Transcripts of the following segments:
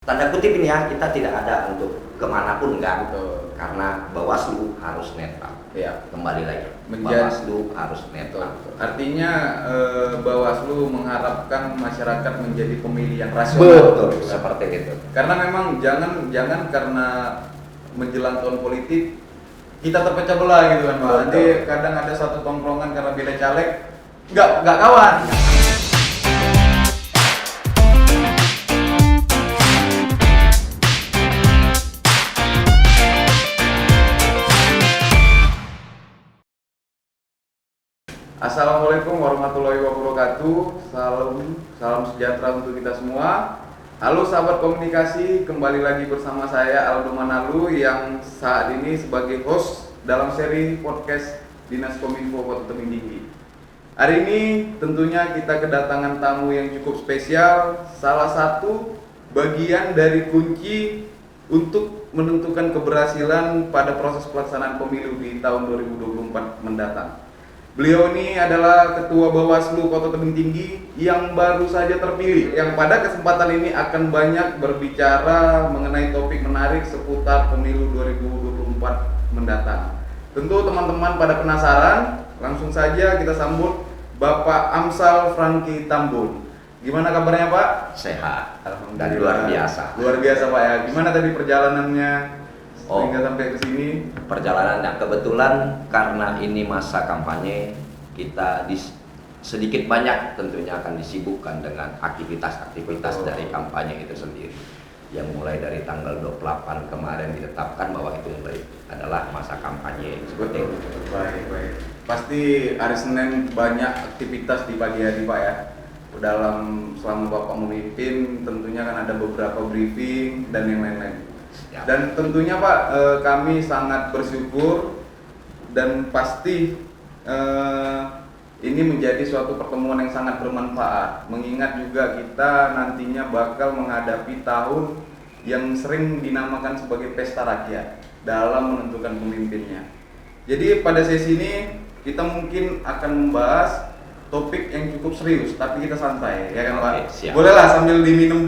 Tanda kutip ini ya, kita tidak ada untuk kemanapun enggak. Betul. Karena Bawaslu harus netral. Ya. Kembali lagi, Menjadi- Bawaslu harus netral. Artinya Bawaslu mengharapkan masyarakat menjadi pemilih yang rasional. Betul, seperti itu. Karena memang jangan karena menjelang tahun politik kita terpecah belah gitu kan Pak. Betul. Nanti kadang ada satu tongkrongan karena beda caleg nggak kawan. Assalamualaikum warahmatullahi wabarakatuh. Salam sejahtera untuk kita semua. Halo sahabat komunikasi, kembali lagi bersama saya Aldo Manalu yang saat ini sebagai host dalam seri podcast Dinas Kominfo Kota Tebing Tinggi. Hari ini tentunya kita kedatangan tamu yang cukup spesial, salah satu bagian dari kunci untuk menentukan keberhasilan pada proses pelaksanaan pemilu di tahun 2024 mendatang. Beliau ini adalah Ketua Bawaslu Kota Tebing Tinggi yang baru saja terpilih, yang pada kesempatan ini akan banyak berbicara mengenai topik menarik seputar pemilu 2024 mendatang. Tentu teman-teman pada penasaran, langsung saja kita sambut Bapak Amsal Franky Tambun. Gimana kabarnya Pak? Sehat. Alhamdulillah. Dan luar biasa. Luar biasa Pak ya. Gimana tadi perjalanannya Oh. hingga sampai ke sini? Perjalanan yang kebetulan karena ini masa kampanye, kita sedikit banyak tentunya akan disibukkan dengan aktivitas-aktivitas dari kampanye itu sendiri. Yang mulai dari tanggal 28 kemarin ditetapkan bahwa itu mulai adalah masa kampanye seperti itu. Baik. Pasti hari Senin banyak aktivitas di pagi hari Pak ya. Selama Bapak memimpin tentunya kan ada beberapa briefing dan yang lain-lain. Ya. Dan tentunya Pak, kami sangat bersyukur dan pasti ini menjadi suatu pertemuan yang sangat bermanfaat. Mengingat juga kita nantinya bakal menghadapi tahun yang sering dinamakan sebagai pesta rakyat dalam menentukan pemimpinnya. Jadi pada sesi ini kita mungkin akan membahas topik yang cukup serius, tapi kita santai, ya kan Pak? Oke, siap. Bolehlah sambil diminum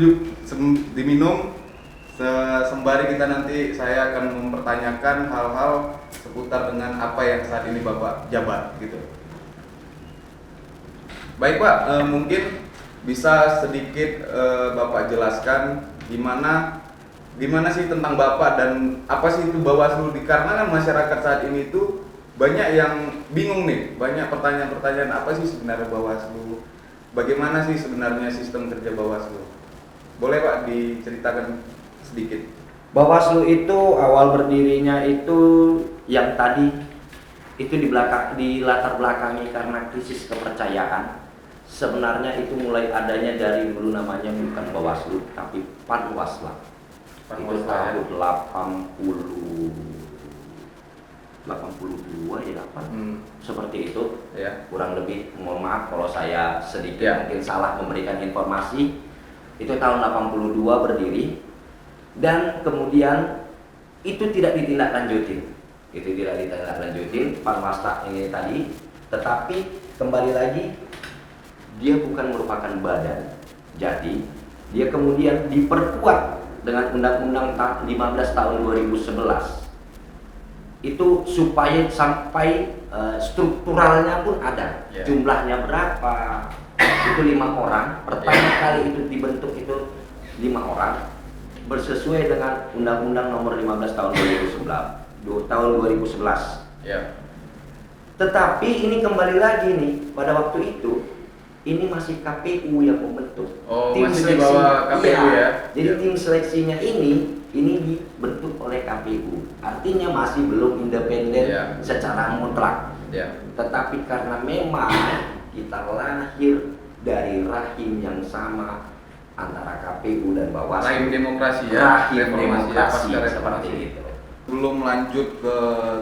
sembari kita nanti saya akan mempertanyakan hal-hal seputar dengan apa yang saat ini Bapak jabat gitu. Baik Pak, mungkin bisa sedikit Bapak jelaskan gimana sih tentang Bapak dan apa sih itu Bawaslu, karena kan masyarakat saat ini itu banyak yang bingung nih, banyak pertanyaan-pertanyaan apa sih sebenarnya Bawaslu, bagaimana sih sebenarnya sistem kerja Bawaslu. Boleh Pak diceritakan sedikit? Bawaslu itu awal berdirinya itu yang tadi itu di latar belakangi karena krisis kepercayaan. Sebenarnya itu mulai adanya dari dulu namanya bukan Bawaslu tapi Panwasla. Itu tahun 82 ya Pak. Seperti itu. Ya. Kurang lebih, mohon maaf kalau saya sedikit mungkin salah memberikan informasi. Itu tahun 82 berdiri. Dan kemudian itu tidak ditindaklanjutin. Panwasla ini tadi, tetapi kembali lagi dia bukan merupakan badan. Jadi dia kemudian diperkuat dengan Undang-Undang 15 tahun 2011. Itu supaya sampai strukturalnya pun ada. Yeah. Jumlahnya berapa? Itu 5 orang. Pertama kali itu dibentuk itu 5 orang. Bersesuai dengan Undang-Undang nomor 15 tahun 2011. Ya. Tetapi ini kembali lagi nih, pada waktu itu ini masih KPU yang membentuk. Masih di bawah KPU ya. Jadi Ya. tim seleksinya ini dibentuk oleh KPU. Artinya masih belum independen Ya. secara mutlak. Ya. Tetapi karena memang kita lahir dari rahim yang sama antara KPU dan Bawaslu. Rahim demokrasi ya. Rahim Reformasi ya, demokrasi pasca seperti reformasi. itu. Belum lanjut ke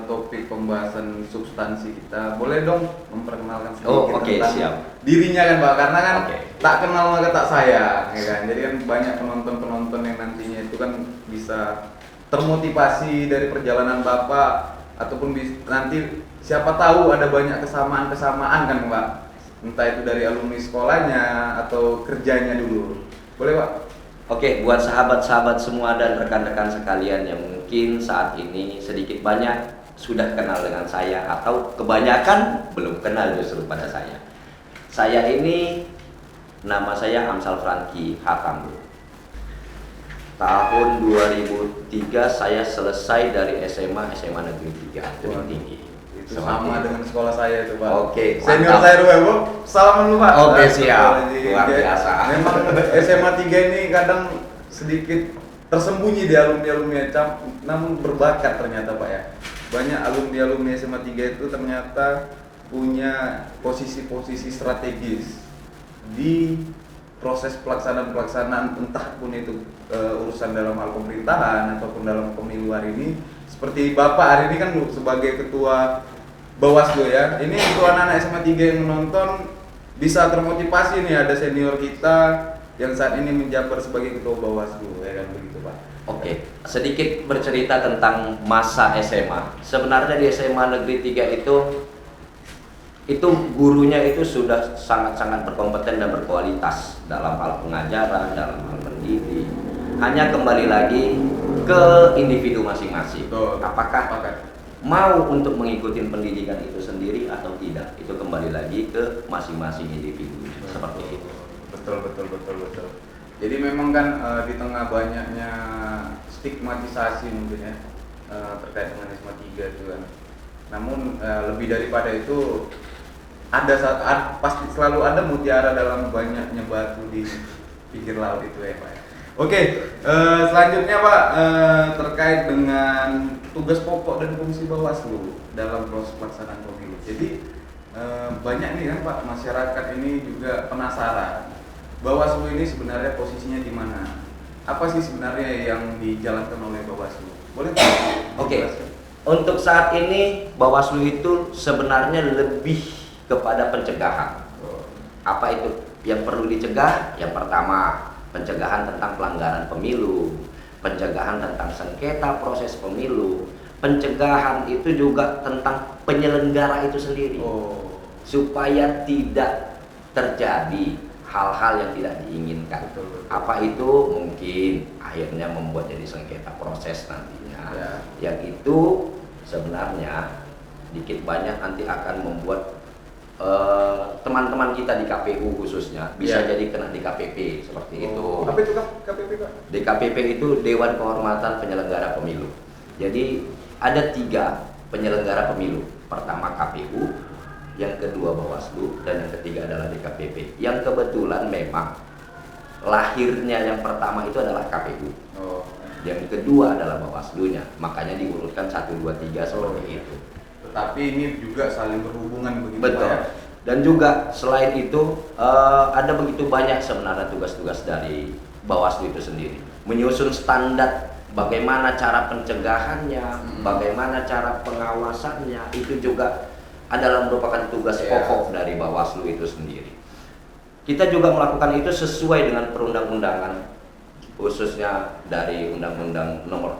topik pembahasan substansi kita, boleh dong memperkenalkan sedikit Oke, tentang siap. dirinya kan Pak, karena kan Oke. tak kenal maka tak sayang, ya kan. Jadi kan banyak penonton yang nantinya itu kan bisa termotivasi dari perjalanan Bapak ataupun nanti siapa tahu ada banyak kesamaan kan Pak, entah itu dari alumni sekolahnya atau kerjanya dulu. Boleh Pak? Oke, buat sahabat-sahabat semua dan rekan-rekan sekalian yang mungkin saat ini sedikit banyak sudah kenal dengan saya atau kebanyakan belum kenal justru pada saya. Saya ini, nama saya Amsal Franky Hatam. Tahun 2003 saya selesai dari SMA Negeri 3 Tebing Tinggi. Itu sama dengan sekolah saya itu, Pak. Oke, Senior mantap. saya dulu, Bu. Salaman dulu, Pak. Oke, Nah, siap. jadi, Luar biasa. Memang SMA 3 ini kadang sedikit tersembunyi di alumni-alumni, namun berbakat ternyata, Pak ya. Banyak alumni-alumni SMA 3 itu ternyata punya posisi-posisi strategis di proses pelaksanaan entah pun itu urusan dalam hal pemerintahan ataupun dalam pemilu hari ini. Seperti Bapak hari ini kan sebagai ketua Bawaslu ya. Ini untuk anak-anak SMA 3 yang menonton bisa termotivasi nih, ada senior kita yang saat ini menjabat sebagai ketua Bawaslu ya kan, begitu Pak. Oke, sedikit bercerita tentang masa SMA. Sebenarnya di SMA Negeri 3 itu gurunya itu sudah sangat-sangat berkompeten dan berkualitas dalam hal pengajaran, dalam hal pendidik. Hanya kembali lagi ke individu masing-masing. Apakah mau untuk mengikuti pendidikan itu sendiri atau tidak, itu kembali lagi ke masing-masing individu. Seperti itu. Betul. Jadi memang kan di tengah banyaknya stigmatisasi mungkin ya terkait dengan SMA 3 itu kan. Namun lebih daripada itu pasti selalu ada mutiara dalam banyaknya batu di pinggir laut itu ya, Pak. Oke, selanjutnya Pak, terkait dengan tugas pokok dan fungsi Bawaslu dalam proses pelaksanaan pemilu. Jadi banyak nih kan Pak, masyarakat ini juga penasaran Bawaslu ini sebenarnya posisinya di mana? Apa sih sebenarnya yang dijalankan oleh Bawaslu? Boleh Pak? Oke. Untuk saat ini Bawaslu itu sebenarnya lebih kepada pencegahan. Apa itu yang perlu dicegah? Yang pertama, pencegahan tentang pelanggaran pemilu, pencegahan tentang sengketa proses pemilu, pencegahan itu juga tentang penyelenggara itu sendiri, supaya tidak terjadi hal-hal yang tidak diinginkan. Apa itu? Mungkin akhirnya membuat jadi sengketa proses nantinya, yang itu sebenarnya dikit banyak nanti akan membuat teman-teman kita di KPU khususnya bisa jadi kena DKPP seperti itu. Apa itu KPP Pak? DKPP itu Dewan Kehormatan Penyelenggara Pemilu. Jadi ada 3 penyelenggara pemilu. Pertama KPU, yang kedua Bawaslu, dan yang ketiga adalah DKPP. Yang kebetulan memang lahirnya yang pertama itu adalah KPU. Yang kedua adalah Bawaslunya. Makanya diurutkan 1, 2, 3 seperti itu. Tetapi ini juga saling berhubungan begitu. Betul. Ya? Dan juga selain itu ada begitu banyak sebenarnya tugas-tugas dari Bawaslu itu sendiri. Menyusun standar bagaimana cara pencegahannya, bagaimana cara pengawasannya, itu juga adalah merupakan tugas pokok dari Bawaslu itu sendiri. Kita juga melakukan itu sesuai dengan perundang-undangan, khususnya dari Undang-Undang nomor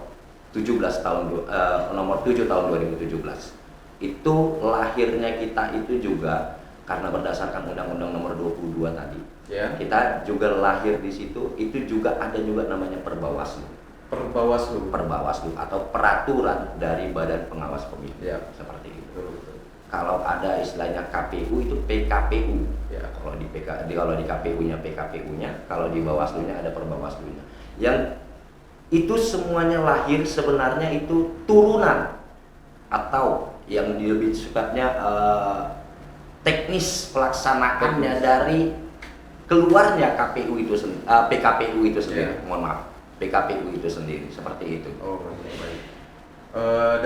7 tahun 2017. Itu lahirnya kita itu juga karena berdasarkan Undang-Undang nomor 22 tadi. Kita juga lahir di situ, itu juga ada juga namanya Perbawaslu atau peraturan dari Badan Pengawas Pemilu. Seperti itu. Kalau ada istilahnya KPU itu PKPU. Kalau di KPU-nya PKPU-nya, kalau di Bawaslu-nya ada Perbawaslu-nya. Yang itu semuanya lahir sebenarnya itu turunan atau yang lebih sifatnya teknis pelaksanaannya dari keluarnya KPU itu PKPU itu sendiri. Mohon maaf, PKPU itu sendiri seperti itu. Baik.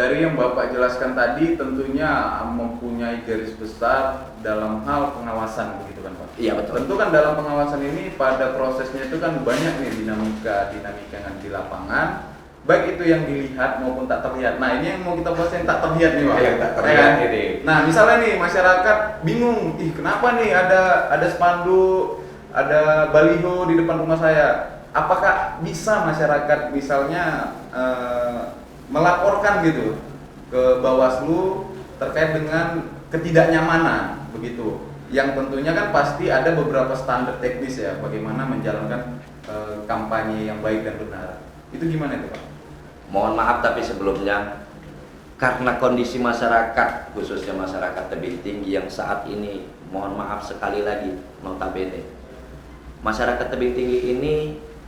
Dari yang Bapak jelaskan tadi tentunya mempunyai garis besar dalam hal pengawasan begitu kan Pak? Iya betul. Tentu kan dalam pengawasan ini pada prosesnya itu kan banyak nih dinamika yang di lapangan, baik itu yang dilihat maupun tak terlihat. Nah ini yang mau kita bahas yang tak terlihat nih Pak. Yang tak terlihat ini. Nah misalnya nih masyarakat bingung, kenapa nih ada spanduk, ada baliho di depan rumah saya? Apakah bisa masyarakat misalnya melaporkan gitu ke Bawaslu terkait dengan ketidaknyamanan begitu yang tentunya kan pasti ada beberapa standar teknis ya bagaimana menjalankan kampanye yang baik dan benar. Itu gimana itu Pak? Mohon maaf tapi sebelumnya, karena kondisi masyarakat, khususnya masyarakat tebing tinggi yang saat ini, mohon maaf sekali lagi, notabene masyarakat tebing tinggi ini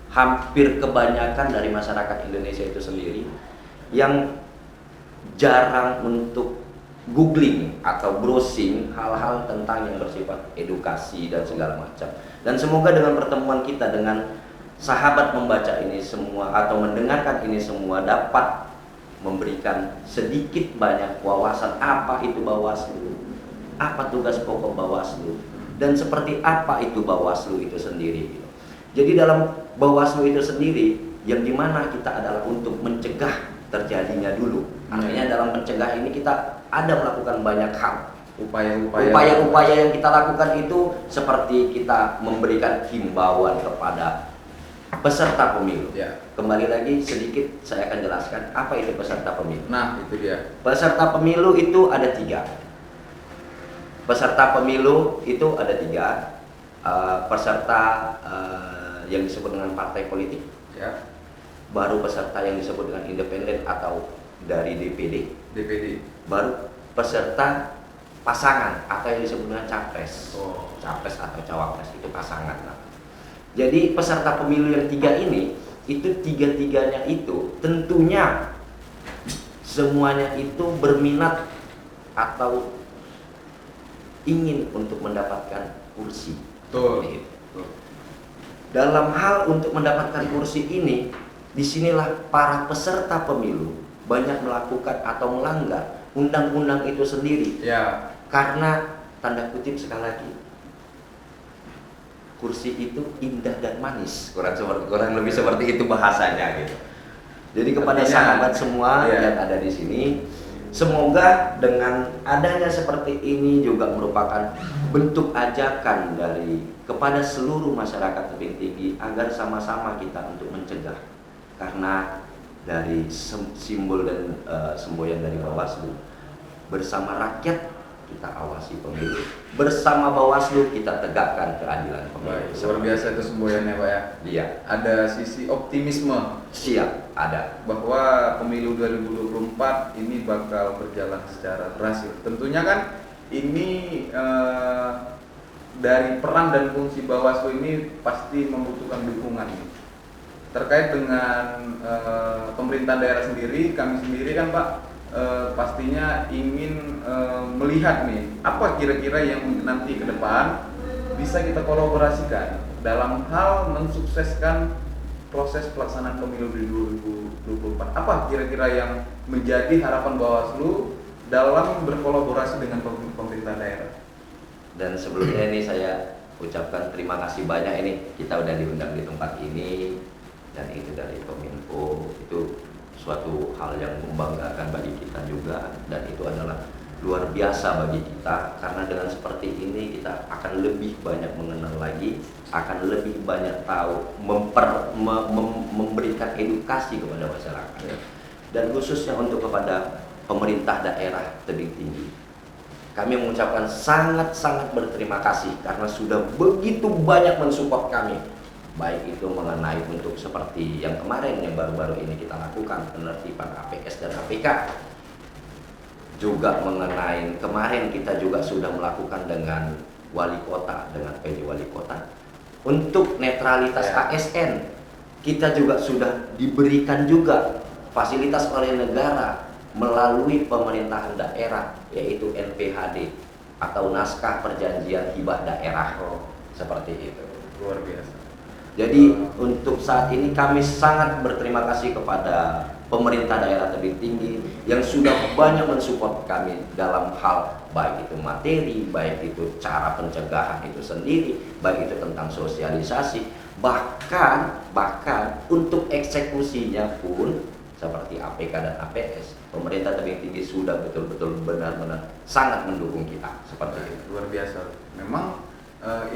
hampir kebanyakan dari masyarakat Indonesia itu sendiri yang jarang untuk googling atau browsing hal-hal tentang yang bersifat edukasi dan segala macam. Dan semoga dengan pertemuan kita dengan sahabat membaca ini semua atau mendengarkan ini semua dapat memberikan sedikit banyak wawasan apa itu Bawaslu, apa tugas pokok Bawaslu, dan seperti apa itu Bawaslu itu sendiri. Jadi dalam Bawaslu itu sendiri yang dimana kita adalah untuk mencegah terjadinya dulu. Artinya dalam mencegah ini kita ada melakukan banyak hal. Upaya-upaya yang kita lakukan itu seperti kita memberikan himbauan kepada peserta pemilu. Ya. Kembali lagi sedikit saya akan jelaskan apa itu peserta pemilu. Nah, itu dia. Peserta pemilu itu ada 3. Peserta pemilu itu ada 3. Peserta yang disebut dengan partai politik. Ya. Baru peserta yang disebut dengan independen atau dari DPD. Baru peserta pasangan atau yang disebut dengan capres. Capres atau cawapres itu pasangan. Nah, jadi peserta pemilu yang 3 ini itu 3-3-nya itu tentunya semuanya itu berminat atau ingin untuk mendapatkan kursi. Betul. Dalam hal untuk mendapatkan kursi ini, disinilah para peserta pemilu banyak melakukan atau melanggar undang-undang itu sendiri. Ya. Karena tanda kutip sekali lagi, kursi itu indah dan manis, kurang lebih seperti itu bahasanya gitu. Jadi kepada sahabat semua yang ada di sini, semoga dengan adanya seperti ini juga merupakan bentuk ajakan dari kepada seluruh masyarakat tebing tinggi agar sama-sama kita untuk mencegah. Karena dari simbol dan semboyan dari Bawaslu, bersama rakyat kita awasi pemilu, bersama Bawaslu kita tegakkan keadilan pemilu. Luar biasa itu semboyannya Pak ya. Iya. Ada sisi optimisme. Siap, ada. Bahwa pemilu 2024 ini bakal berjalan secara berhasil. Tentunya kan ini dari peran dan fungsi Bawaslu ini pasti membutuhkan dukungan. Terkait dengan pemerintah daerah sendiri, kami sendiri kan Pak pastinya ingin melihat nih apa kira-kira yang nanti ke depan bisa kita kolaborasikan dalam hal mensukseskan proses pelaksanaan pemilu di 2024. Apa kira-kira yang menjadi harapan Bawaslu dalam berkolaborasi dengan pemerintah daerah? Dan sebelumnya ini saya ucapkan terima kasih banyak, ini kita udah diundang di tempat ini, dan itu dari Kominfo, itu suatu hal yang membanggakan bagi kita juga, dan itu adalah luar biasa bagi kita karena dengan seperti ini kita akan lebih banyak mengenal lagi, akan lebih banyak tahu, memberikan edukasi kepada masyarakat, dan khususnya untuk kepada pemerintah daerah tebing tinggi. Kami mengucapkan sangat-sangat berterima kasih karena sudah begitu banyak mensupport kami. Baik itu mengenai untuk seperti yang kemarin yang baru-baru ini kita lakukan penertiban APS dan APK, juga mengenai kemarin kita juga sudah melakukan dengan wali kota, dengan PJ wali kota untuk netralitas ASN. Kita juga sudah diberikan juga fasilitas oleh negara melalui pemerintahan daerah, yaitu NPHD atau naskah perjanjian hibah daerah, seperti itu. Luar biasa. Jadi untuk saat ini kami sangat berterima kasih kepada pemerintah daerah tebing tinggi yang sudah banyak mensupport kami dalam hal baik itu materi, baik itu cara pencegahan itu sendiri, baik itu tentang sosialisasi, bahkan untuk eksekusinya pun seperti APK dan APS, pemerintah tebing tinggi sudah betul-betul benar-benar sangat mendukung kita seperti itu. Luar biasa. Memang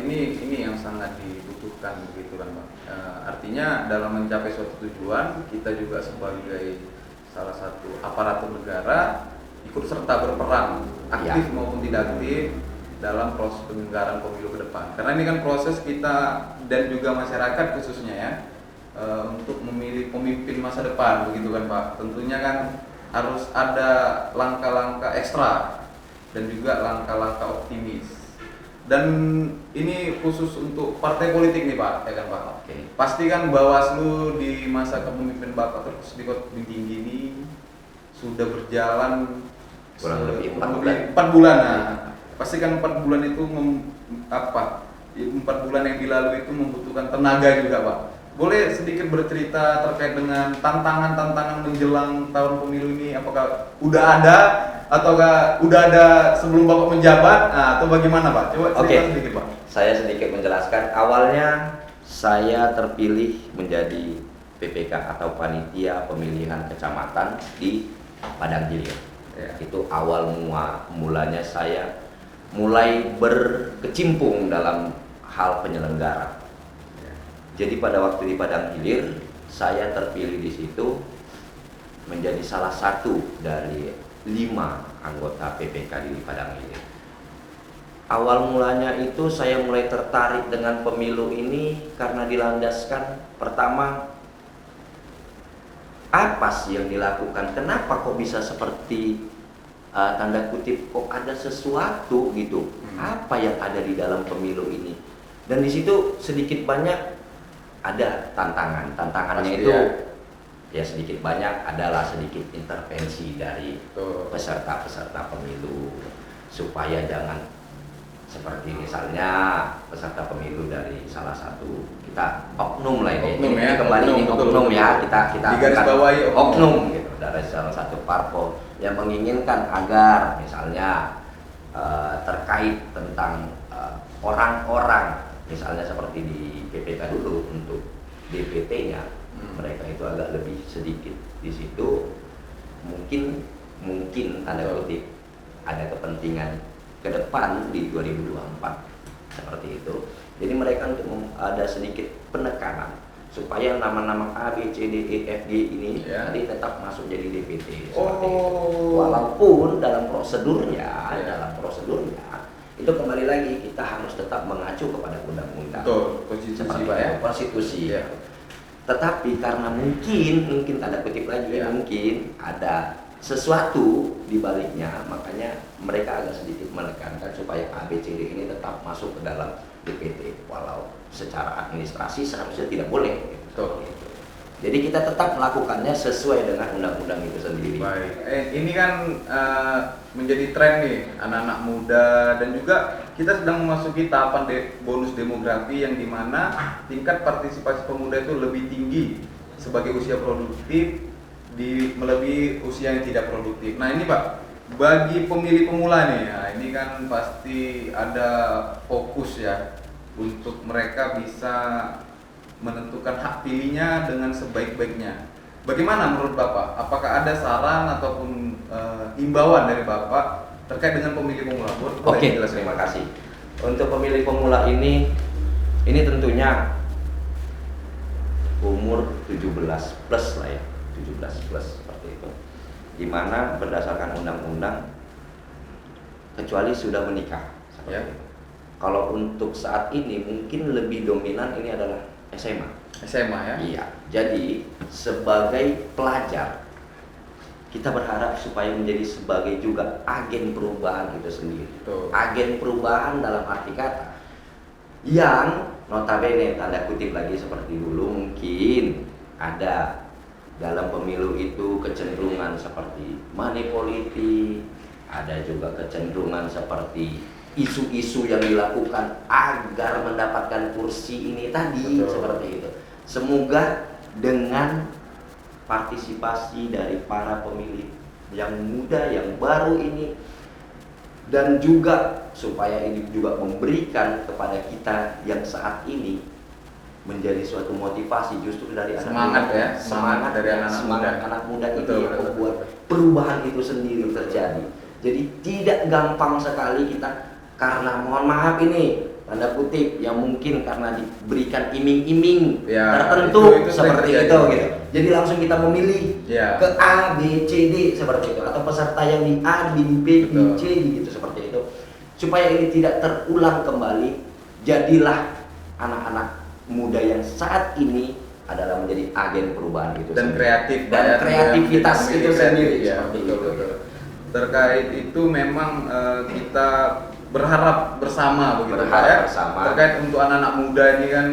ini yang sangat dibutuhkan begitu kan Pak. Artinya dalam mencapai suatu tujuan kita juga sebagai salah satu aparatur negara ikut serta berperan, aktif maupun tidak aktif, dalam proses penyelenggaraan pemilu ke depan. Karena ini kan proses kita dan juga masyarakat khususnya ya untuk memilih pemimpin masa depan, begitu kan Pak. Tentunya kan harus ada langkah-langkah ekstra dan juga langkah-langkah optimis. Dan ini khusus untuk partai politik nih Pak, ya kan Pak. Oke. Pasti kan Bawaslu di masa kepemimpinan Bapak terus di Kota Binting ini sudah berjalan Kurang lebih 4 kurang bulan. lebih 4 bulan. Nah, pasti kan 4 bulan itu 4 bulan yang dilalui itu membutuhkan tenaga juga Pak. Boleh sedikit bercerita terkait dengan tantangan-tantangan menjelang tahun pemilu ini, apakah udah ada ataukah udah ada sebelum Bapak menjabat, atau bagaimana Pak? Coba cerita sedikit Pak. Saya sedikit menjelaskan. Awalnya saya terpilih menjadi PPK atau Panitia Pemilihan Kecamatan di Padang Hilir. Ya. Itu awal mulanya saya mulai berkecimpung dalam hal penyelenggara. Jadi pada waktu di Padang Hilir, saya terpilih di situ menjadi salah satu dari 5 anggota PPK di Padang Hilir. Awal mulanya itu saya mulai tertarik dengan pemilu ini karena dilandaskan pertama, apa sih yang dilakukan? Kenapa kok bisa seperti tanda kutip kok ada sesuatu gitu? Apa yang ada di dalam pemilu ini? Dan di situ sedikit banyak ada tantangannya Pasti itu ya. ya sedikit banyak adalah sedikit intervensi dari peserta pemilu supaya jangan seperti misalnya peserta pemilu dari salah satu kita oknum lah ini kembali ini oknum ya kita digarisbawahi oknum gitu dari salah satu parpol yang menginginkan agar misalnya terkait tentang orang-orang misalnya seperti di PPK dulu untuk DPT-nya mereka itu agak lebih sedikit di situ mungkin tanda kutip ada kepentingan ke depan di 2024 seperti itu. Jadi mereka untuk ada sedikit penekanan supaya nama-nama A, B, C, D, E, F, G ini tadi tetap masuk jadi DPT seperti itu. Walaupun dalam prosedurnya itu kembali lagi kita harus tetap mengacu kepada undang-undang. Betul, konstitusi Pak ya. Konstitusi. Ya. Tetapi karena mungkin tanda kutip lagi mungkin ada sesuatu di baliknya, makanya mereka agak sedikit menekankan supaya A, B, C, D ini tetap masuk ke dalam DPT walau secara administrasi seharusnya tidak boleh. Betul. Jadi kita tetap melakukannya sesuai dengan undang-undang itu sendiri. Baik, ini kan menjadi tren nih anak-anak muda dan juga kita sedang memasuki tahapan bonus demografi yang dimana tingkat partisipasi pemuda itu lebih tinggi sebagai usia produktif melebihi usia yang tidak produktif. Nah ini Pak, bagi pemilih pemula nih, ya, ini kan pasti ada fokus ya untuk mereka bisa menentukan hak pilihnya dengan sebaik-baiknya. Bagaimana menurut Bapak? Apakah ada saran ataupun himbauan dari Bapak terkait dengan pemilih pemula? Oke, terima kasih. Untuk pemilih pemula ini tentunya umur 17 plus lah ya, 17 plus seperti itu. Dimana berdasarkan undang-undang kecuali sudah menikah. Ya. Kalau untuk saat ini mungkin lebih dominan ini adalah SMA ya? Iya, jadi sebagai pelajar kita berharap supaya menjadi sebagai juga agen perubahan itu sendiri. Betul. Agen perubahan dalam arti kata yang notabene tanda kutip lagi seperti dulu mungkin ada dalam pemilu itu kecenderungan seperti money politik, ada juga kecenderungan seperti isu-isu yang dilakukan agar mendapatkan kursi ini tadi. Betul. Seperti itu. Semoga dengan partisipasi dari para pemilih yang muda yang baru ini dan juga supaya ini juga memberikan kepada kita yang saat ini menjadi suatu motivasi justru dari semangat dari anak muda itu betul, yang membuat perubahan itu sendiri terjadi. Jadi tidak gampang sekali kita karena mohon maaf ini tanda kutip yang mungkin karena diberikan iming-iming tertentu itu seperti itu gitu. Jadi langsung kita memilih ke A, B, C, D seperti itu atau peserta yang di A, di B, di C gitu seperti itu. supaya ini tidak terulang kembali. Jadilah anak-anak muda yang saat ini adalah menjadi agen perubahan itu dan sendiri. kreatif Dan kreativitas itu sendiri ya, seperti betul, itu. betul. Terkait itu memang kita berharap bersama begitu Pak, ya. Bersama. Terkait untuk anak-anak muda ini kan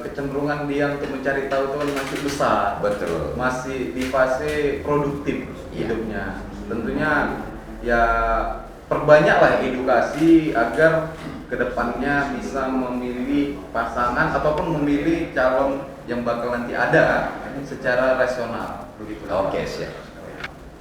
kecenderungan dia untuk mencari tahu itu kan masih besar. Betul. Masih di fase produktif hidupnya. Tentunya ya perbanyaklah edukasi agar kedepannya bisa memilih pasangan ataupun memilih calon yang bakal nanti ada secara rasional begitu. Oke, siap.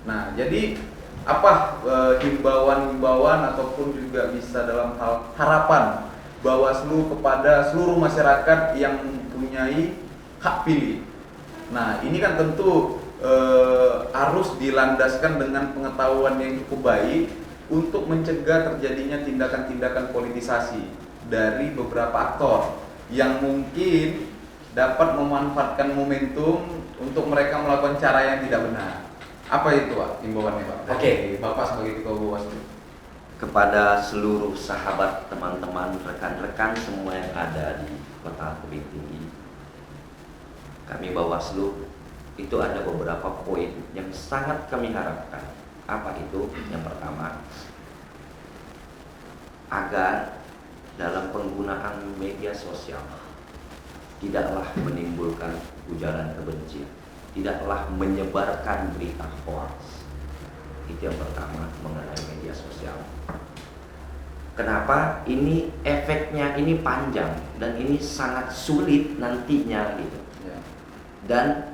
Nah, jadi apa himbauan-himbauan ataupun juga bisa dalam hal harapan Bawaslu kepada seluruh masyarakat yang mempunyai hak pilih. Nah, ini kan tentu harus dilandaskan dengan pengetahuan yang cukup baik untuk mencegah terjadinya tindakan-tindakan politisasi dari beberapa aktor yang mungkin dapat memanfaatkan momentum untuk mereka melakukan cara yang tidak benar. Apa itu Pak himbauannya Pak? Oke. Bapak sebagai Ketua Bawaslu. Kepada seluruh sahabat, teman-teman, rekan-rekan semua yang ada di Kota Tebing Tinggi, kami Bawaslu itu ada beberapa poin yang sangat kami harapkan. Apa itu? Yang pertama, agar dalam penggunaan media sosial tidaklah menimbulkan ujaran kebencian, tidaklah menyebarkan berita hoax. Itu yang pertama mengenai media sosial. Kenapa? Ini efeknya ini panjang dan ini sangat sulit nantinya gitu. Dan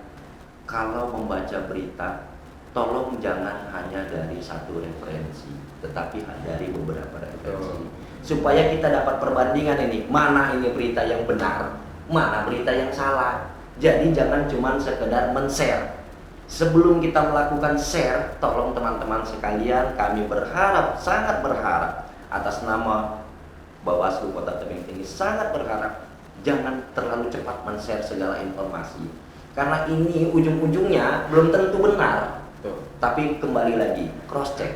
kalau membaca berita, tolong jangan hanya dari satu referensi, tetapi dari beberapa referensi, supaya kita dapat perbandingan ini, mana ini berita yang benar, mana berita yang salah. Jadi jangan cuma sekedar men-share. Sebelum kita melakukan share, tolong teman-teman sekalian, kami berharap, sangat berharap atas nama Bawaslu Kota Tebing Tinggi, sangat berharap jangan terlalu cepat men-share segala informasi, karena ini ujung-ujungnya belum tentu benar. Tapi kembali lagi, cross check.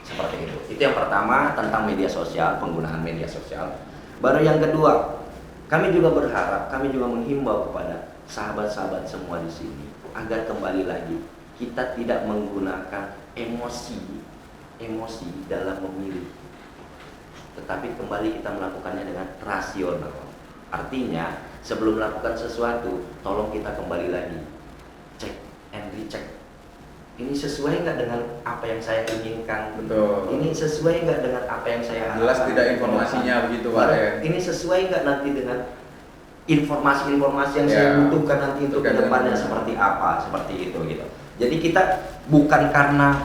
Seperti itu. Itu yang pertama tentang media sosial, penggunaan media sosial. Baru yang kedua, kami juga berharap, kami juga menghimbau kepada sahabat-sahabat semua di sini agar kembali lagi kita tidak menggunakan emosi dalam memilih, tetapi kembali kita melakukannya dengan rasional. Artinya sebelum melakukan sesuatu, tolong kita kembali lagi cek and recheck. Ini sesuai nggak dengan apa yang saya inginkan? Betul. Ini sesuai nggak dengan apa yang saya harapkan? Jelas tidak informasinya begitu Pak ya. Ini sesuai nggak nanti dengan informasi-informasi yang saya butuhkan nanti untuk kedepannya seperti apa, seperti itu gitu. Jadi kita bukan karena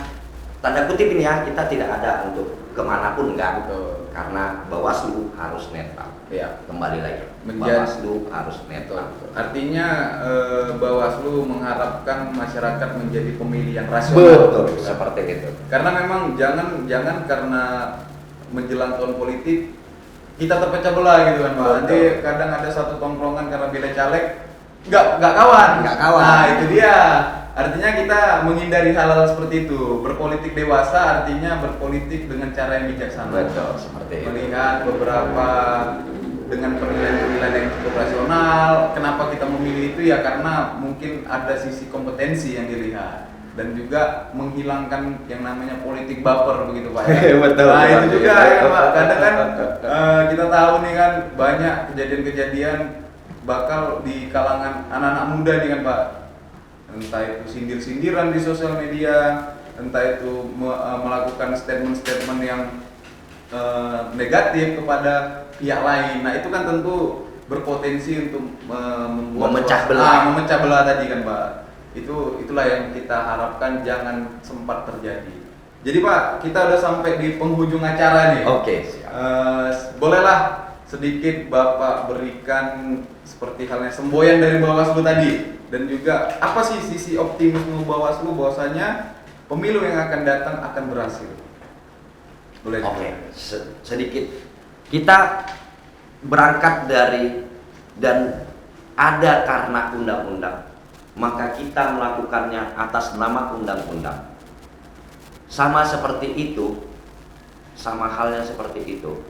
tanda kutip ini ya, kita tidak ada untuk kemanapun enggak. Betul. Karena Bawaslu harus netral. Ya. Kembali lagi, Bawaslu harus netral. Artinya Bawaslu mengharapkan masyarakat menjadi pemilih yang rasional. Betul, seperti itu. Karena memang jangan karena menjelang tahun politik kita terpecah belah gitu kan Pak. Nanti kadang ada satu tongkrongan karena beda caleg nggak kawan. Nah itu dia. Artinya kita menghindari hal-hal seperti itu. Berpolitik dewasa artinya berpolitik dengan cara yang bijaksana. Betul, seperti itu. Melihat beberapa dengan penilaian-penilaian yang cukup rasional. Kenapa kita memilih itu ya karena mungkin ada sisi kompetensi yang dilihat dan juga menghilangkan yang namanya politik baper begitu Pak ya. Betul. Nah itu juga ya Pak. Kadang kan kita tahu nih kan banyak kejadian-kejadian bakal di kalangan anak-anak muda nih kan Pak. Entah itu sindir-sindiran di sosial media, entah itu melakukan statement-statement yang negatif kepada pihak lain. Nah itu kan tentu berpotensi untuk memecah belah tadi kan Pak. Itulah yang kita harapkan jangan sempat terjadi. Jadi Pak, kita udah sampai di penghujung acara nih. Oke. Bolehlah sedikit Bapak berikan seperti halnya semboyan dari Bawaslu tadi. Dan juga apa sih sisi optimisme Bawaslu bahwasanya pemilu yang akan datang akan berhasil? Boleh? Oke, sedikit. Kita berangkat dari dan ada karena undang-undang, maka kita melakukannya atas nama undang-undang. Sama seperti itu, sama halnya seperti itu.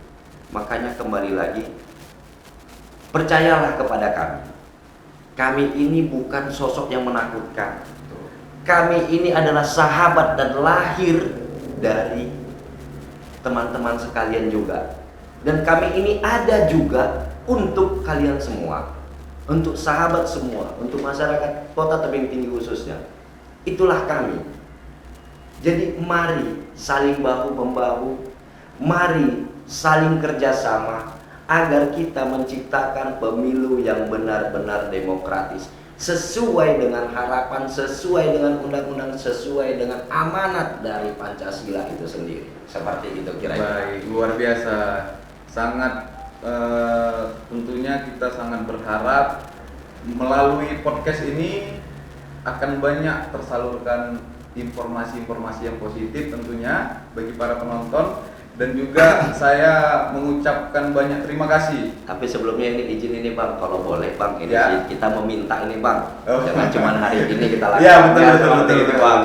Makanya kembali lagi, percayalah kepada kami. Kami ini bukan sosok yang menakutkan. Kami ini adalah sahabat dan lahir dari teman-teman sekalian juga. Dan kami ini ada juga untuk kalian semua, untuk sahabat semua, untuk masyarakat Kota Tebing Tinggi khususnya. Itulah kami. Jadi mari saling bahu-membahu, mari saling kerjasama agar kita menciptakan pemilu yang benar-benar demokratis, sesuai dengan harapan, sesuai dengan undang-undang, sesuai dengan amanat dari Pancasila itu sendiri. Seperti itu kira-kira. Baik, luar biasa. Sangat tentunya kita sangat berharap melalui podcast ini akan banyak tersalurkan informasi-informasi yang positif tentunya bagi para penonton, dan juga saya mengucapkan banyak terima kasih. Tapi sebelumnya ini izin ini Bang, kalau boleh Bang, ini Ya. kita meminta ini Bang, Oh. jangan cuma hari ini kita lakukan. Ya, betul, betul, seperti betul, itu betul. Bang.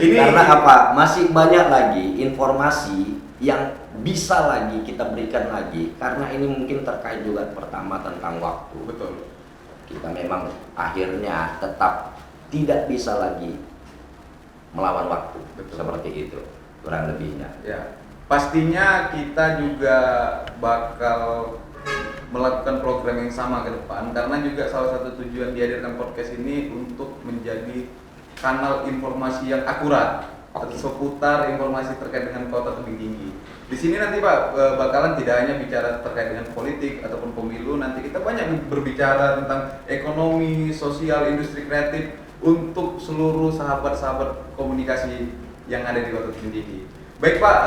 Ini Karena apa? Masih banyak lagi informasi yang bisa lagi kita berikan lagi, karena ini mungkin terkait juga pertama tentang waktu. betul. Kita memang akhirnya tetap tidak bisa lagi melawan waktu. Betul. Seperti itu kurang lebihnya. Ya, pastinya kita juga bakal melakukan program yang sama ke depan, karena juga salah satu tujuan dihadirkan podcast ini untuk menjadi kanal informasi yang akurat seputar informasi terkait dengan Kota Tebing Tinggi. Di sini nanti Pak bakalan tidak hanya bicara terkait dengan politik ataupun pemilu, nanti kita banyak berbicara tentang ekonomi, sosial, industri kreatif untuk seluruh sahabat-sahabat komunikasi yang ada di Kota Tebing Tinggi. Baik Pak,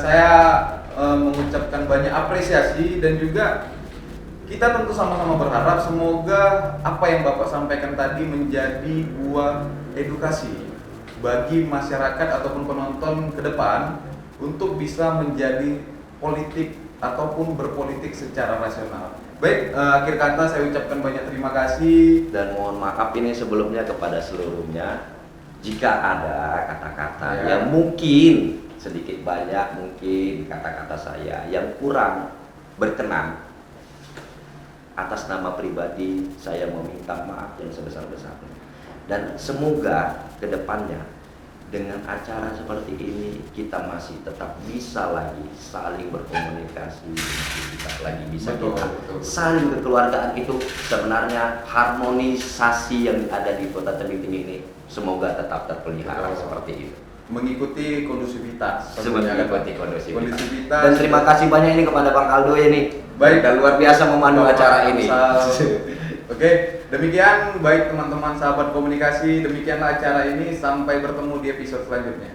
saya mengucapkan banyak apresiasi, dan juga kita tentu sama-sama berharap semoga apa yang Bapak sampaikan tadi menjadi buah edukasi bagi masyarakat ataupun penonton ke depan untuk bisa menjadi politik ataupun berpolitik secara rasional. Baik, akhir kata saya ucapkan banyak terima kasih. Dan mohon maaf ini sebelumnya kepada seluruhnya, jika ada kata-kata Ya. yang mungkin sedikit banyak, mungkin kata-kata saya yang kurang berkenan, atas nama pribadi saya meminta maaf yang sebesar-besarnya. Dan semoga kedepannya dengan acara seperti ini kita masih tetap bisa lagi saling berkomunikasi, kita lagi bisa Betul, kita betul. saling kekeluargaan. Itu sebenarnya harmonisasi yang ada di Kota Tebing Tinggi ini semoga tetap terpelihara. Betul. Seperti itu. Mengikuti kondusivitas. Sebenarnya tentunya, kan? kondusivitas. Dan terima kasih banyak ini kepada Bang Aldo ini. Baik. Dan luar biasa memandu acara ini. Oke, demikian baik teman-teman sahabat komunikasi, demikianlah acara ini, sampai bertemu di episode selanjutnya.